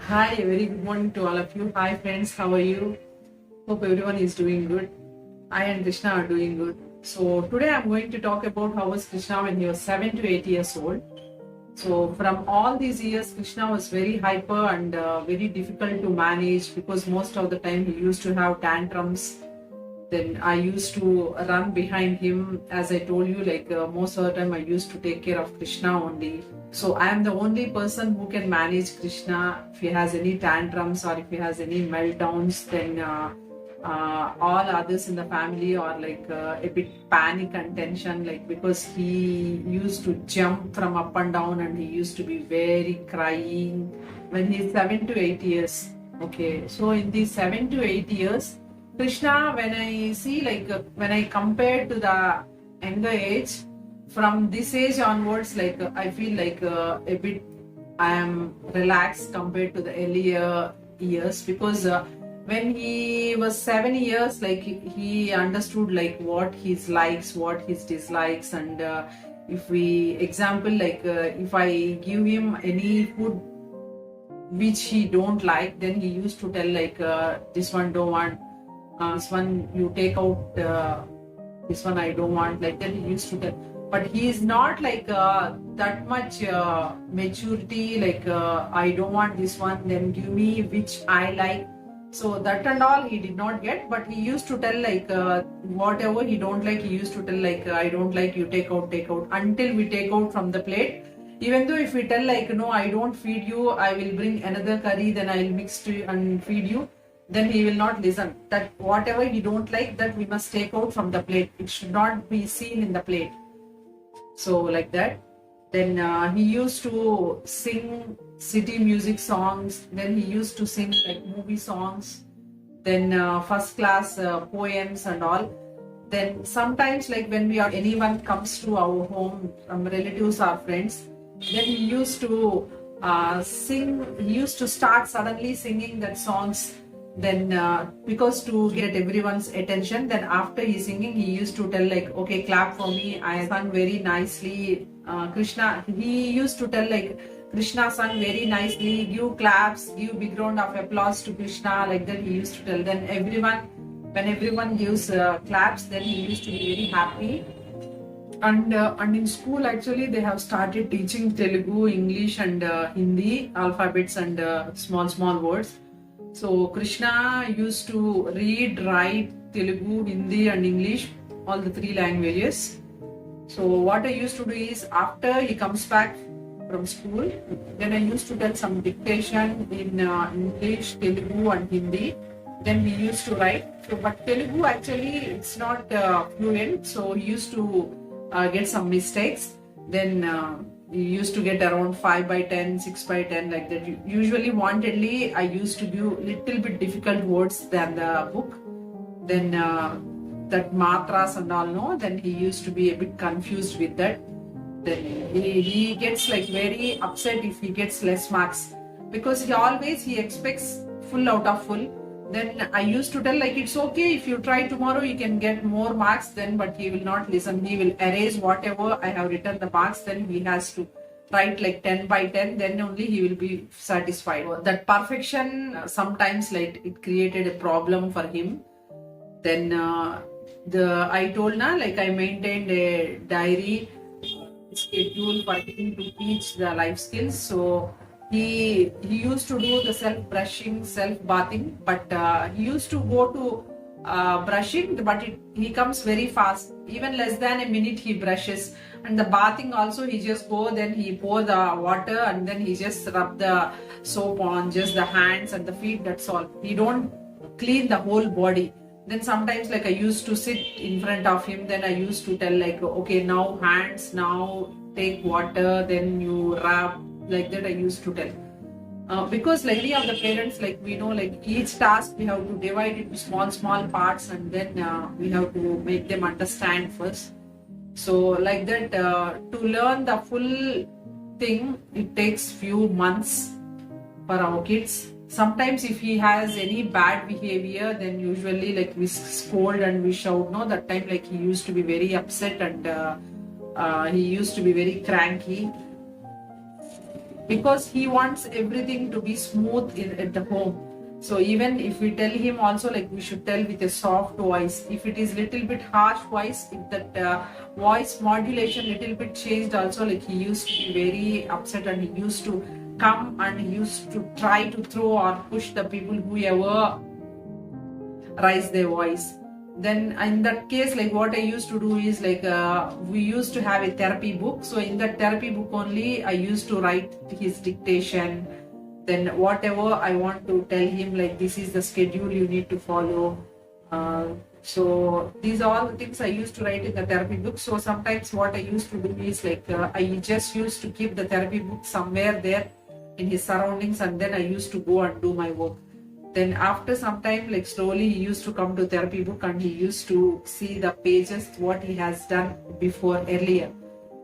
Hi, a very good morning to all of you. Hi, friends, how are you? Hope everyone is doing good. I and Krishna are doing good. So, today I'm going to talk about how was Krishna when he was 7 to 8 years old. So, from all these years, Krishna was very hyper and very difficult to manage because most of the time he used to have tantrums. Then I used to run behind him. As I told you, most of the time I used to take care of Krishna only. So I am the only person who can manage Krishna. If he has any tantrums or if he has any meltdowns, then all others in the family are a bit panic and tension, because he used to jump from up and down and he used to be very crying when he's 7 to 8 years. Okay, so in these 7 to 8 years, Krishna, when I see when I compare to the younger age, from this age onwards, I feel a bit I am relaxed compared to the earlier years because when he was 7 years, he understood what his likes, what his dislikes, and if we example if I give him any food which he don't like, then he used to tell this one don't want, this one you take out, this one I don't want, like that he used to tell. But he is not that much maturity, I don't want this one, then give me which I like. So that and all he did not get, but he used to tell whatever he don't like, he used to tell I don't like, you take out, until we take out from the plate. Even though if we tell no, I don't feed you, I will bring another curry, then I will mix to and feed you, then he will not listen. That whatever he don't like, that we must take out from the plate. It should not be seen in the plate. So like that. Then he used to sing city music songs. Then he used to sing movie songs. Then first class poems and all. Then sometimes when anyone comes to our home, relatives or friends, then he used to sing. He used to start suddenly singing that songs. Then because to get everyone's attention, then after he singing, he used to tell okay, clap for me, I sung very nicely. Krishna, he used to tell Krishna sung very nicely, give claps, give big round of applause to Krishna, like that he used to tell. Then when everyone gives claps, then he used to be very happy. And in school actually they have started teaching Telugu, English and Hindi alphabets and small words. So Krishna used to read, write Telugu, Hindi and English, all the three languages. So what I used to do is, after he comes back from school, then I used to tell some dictation in English, Telugu and Hindi. Then he used to write. So, but Telugu actually it's not fluent, so he used to get some mistakes. Then you used to get around 5 by 10, 6 by 10, like that. Usually wantedly I used to give little bit difficult words than the book. Then that matras and all, no, then he used to be a bit confused with that. Then he gets very upset if he gets less marks, because he expects full out of full. Then I used to tell it's okay, if you try tomorrow you can get more marks, then, but he will not listen. He will erase whatever I have written the marks, then he has to write 10 by 10, then only he will be satisfied. That perfection sometimes it created a problem for him. Then I told I maintained a diary schedule for him to teach the life skills. So he used to do the self brushing, self bathing, but he used to go to brushing, but he comes very fast. Even less than a minute he brushes. And the bathing also, he just go, then he pour the water and then he just rub the soap on just the hands and the feet, that's all. He don't clean the whole body. Then sometimes I used to sit in front of him, then I used to tell okay, now hands, now take water, then you rub, like that I used to tell. Because any of the parents, we know each task we have to divide into small parts, and then we have to make them understand first. So like that, to learn the full thing, it takes few months for our kids. Sometimes if he has any bad behavior, then usually we scold and we shout. No, that time he used to be very upset and he used to be very cranky. because he wants everything to be smooth at the home. So even if we tell him also, like, we should tell with a soft voice. If it is little bit harsh voice, if that voice modulation little bit changed also, like, he used to be very upset and he used to come and he used to try to throw or push the people whoever raise their voice. Then in that case, like, what I used to do is, like, we used to have a therapy book. So in that therapy book only, I used to write his dictation. Then whatever I want to tell him, like, this is the schedule you need to follow. So these are all the things I used to write in the therapy book. So sometimes what I used to do is, like, I just used to keep the therapy book somewhere there in his surroundings, and then I used to go and do my work. Then after some time, like, slowly he used to come to therapy book and he used to see the pages what he has done before earlier.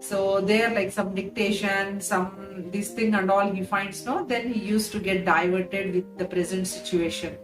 So there, like, some dictation, some this thing and all he finds, no, then he used to get diverted with the present situation.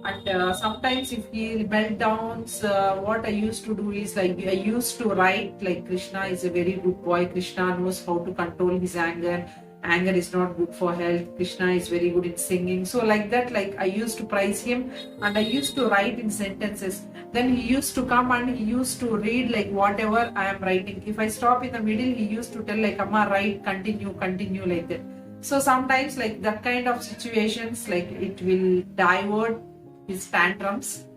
And sometimes if he meltdowns, what I used to do is, like, I used to write, like, Krishna is a very good boy. Krishna knows how to control his anger. Anger is not good for health. Krishna is very good in singing. So like that, like, I used to praise him and I used to write in sentences. Then he used to come and he used to read, like, whatever I am writing. If I stop in the middle, he used to tell, like, Amma, write, continue like that. So sometimes, like, that kind of situations, like, it will divert his tantrums.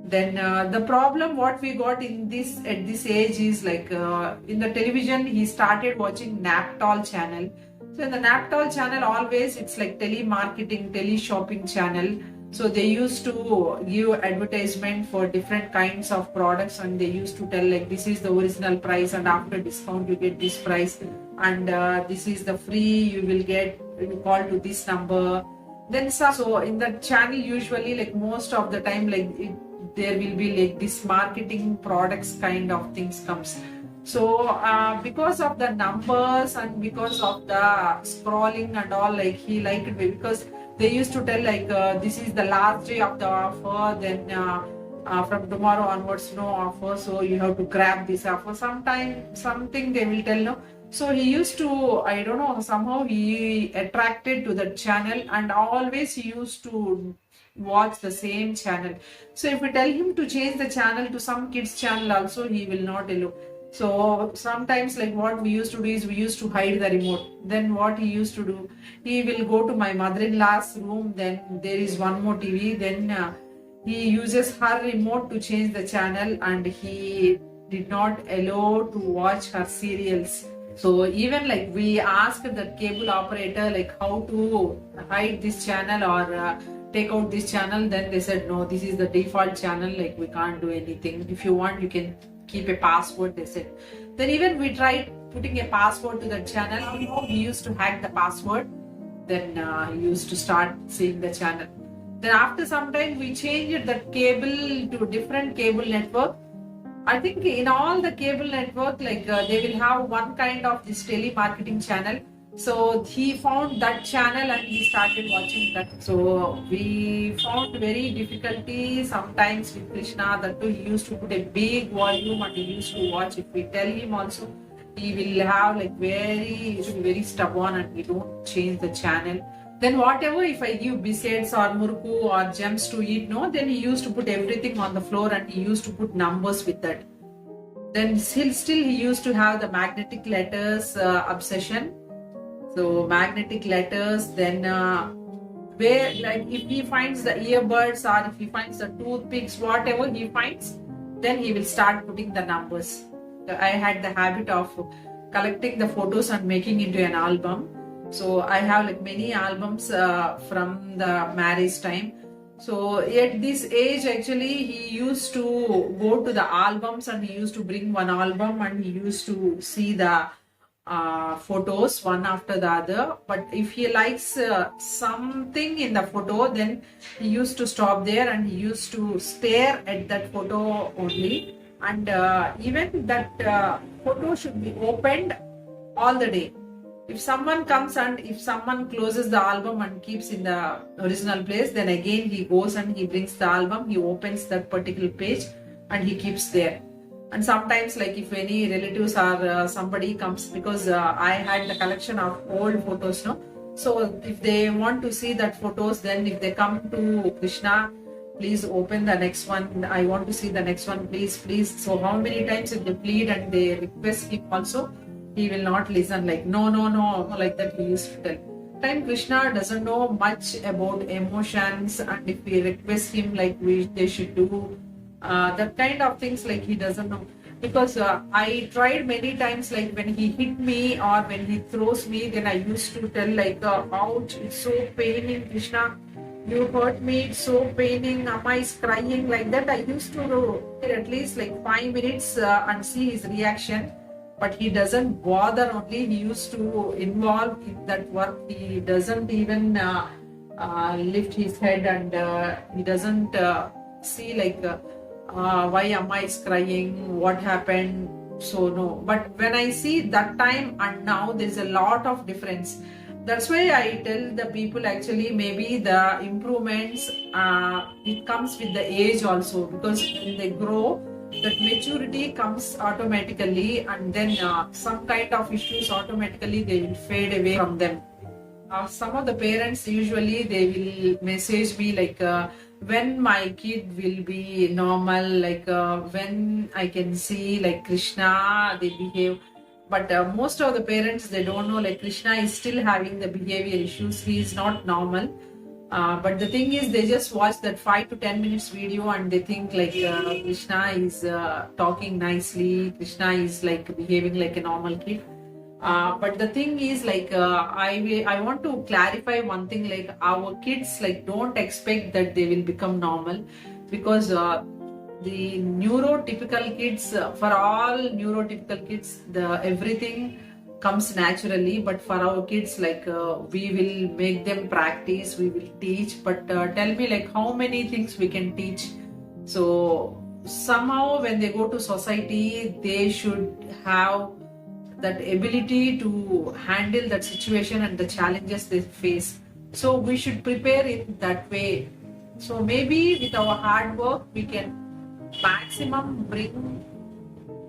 Then the problem what we got in this at this age is, like, in the television he started watching Naptol channel. So in the Naptol channel, always it's like telemarketing, tele-shopping channel. So they used to give advertisement for different kinds of products, and they used to tell, like, this is the original price and after discount you get this price, and this is the free you will get, you call to this number. Then so in that channel usually, like, most of the time, like, there will be, like, this marketing products kind of things comes. So because of the numbers and because of the scrolling and all, like, he liked it because they used to tell, like, this is the last day of the offer, then from tomorrow onwards no offer, so you have to grab this offer. Something they will tell, no. So he used to, I don't know, somehow he attracted to the channel, and always he used to watch the same channel. So if we tell him to change the channel to some kids channel also, he will not allow. So sometimes, like, what we used to do is we used to hide the remote. Then what he used to do, he will go to my mother-in-law's room, then there is one more TV, then he uses her remote to change the channel, and he did not allow to watch her serials. So even, like, we asked the cable operator, like, how to hide this channel or take out this channel, then they said no, this is the default channel, like, we can't do anything. If you want, you can keep a password, they said. Then even we tried putting a password to the channel. He used to hack the password, then he used to start seeing the channel. Then after some time we changed the cable to different cable network. I think in all the cable network, like, they will have one kind of this telemarketing channel. So he found that channel and he started watching that. So we found very difficulty sometimes with Krishna, that too he used to put a big volume and he used to watch. If we tell him also, he will have, like, he should be very stubborn and we don't change the channel. Then whatever, if I give biscuits or murku or gems to eat, no, then he used to put everything on the floor and he used to put numbers with that. Then still he used to have the magnetic letters obsession. So magnetic letters, then where, like, if he finds the earbuds or if he finds the toothpicks, whatever he finds, then he will start putting the numbers. I had the habit of collecting the photos and making into an album. So I have, like, many albums from the marriage time. So at this age, actually, he used to go to the albums and he used to bring one album and he used to see the photos one after the other. But if he likes something in the photo, then he used to stop there and he used to stare at that photo only. And even that photo should be opened all the day. If someone comes and if someone closes the album and keeps in the original place, then again he goes and he brings the album, he opens that particular page and he keeps there. And sometimes, like if any relatives or somebody comes, because I had the collection of old photos, no. So if they want to see that photos, then if they come to Krishna, please open the next one. I want to see the next one, please, please. So how many times if they plead and they request him also, he will not listen. Like no, no, no, like that he used to tell. Time Krishna doesn't know much about emotions, and if we request him like they should do that kind of things, like he doesn't know. Because I tried many times, like when he hit me or when he throws me, then I used to tell like ouch, it's so paining, Krishna, you hurt me, it's so paining, Amma is crying, like that. I used to do at least like 5 minutes and see his reaction. But he doesn't bother, only he used to involve in that work. He doesn't even lift his head, and he doesn't see like why Amma is crying, what happened. So no, but when I see that time and now, there's a lot of difference. That's why I tell the people, actually maybe the improvements it comes with the age also, because when they grow, that maturity comes automatically, and then some kind of issues automatically they will fade away from them. Some of the parents usually they will message me like when my kid will be normal, like when I can see like Krishna they behave. But most of the parents, they don't know like Krishna is still having the behavior issues. He is not normal. But the thing is, they just watch that 5 to 10 minutes video and they think like Krishna is talking nicely, Krishna is like behaving like a normal kid. But the thing is, like I want to clarify one thing, like our kids like don't expect that they will become normal, because the neurotypical kids, for all neurotypical kids, the everything comes naturally. But for our kids, like we will make them practice, we will teach. But tell me, like how many things we can teach? So somehow when they go to society, they should have that ability to handle that situation and the challenges they face. So we should prepare it that way. So maybe with our hard work, we can maximum bring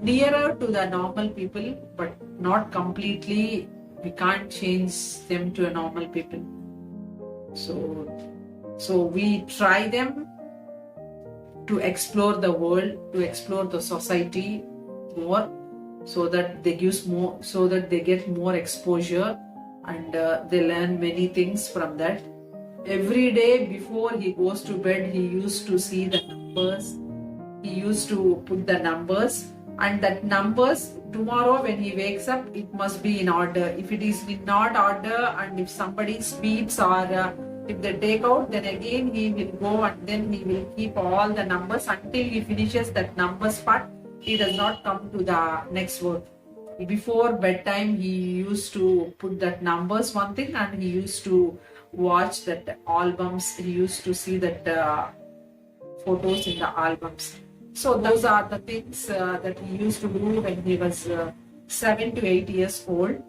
nearer to the normal people, but not completely. We can't change them to a normal people. So we try them to explore the world, to explore the society more, so that they get more exposure, and they learn many things from that. Every day before he goes to bed, he used to see the numbers. He used to put the numbers, and that numbers tomorrow when he wakes up, it must be in order. If it is in not order, and if somebody speaks or if they take out, then again he will go and then he will keep all the numbers until he finishes that numbers part. He does not come to the next word. Before bedtime, he used to put that numbers one thing, and he used to watch that albums. He used to see that photos in the albums. So those are the things that he used to do when he was 7 to 8 years old.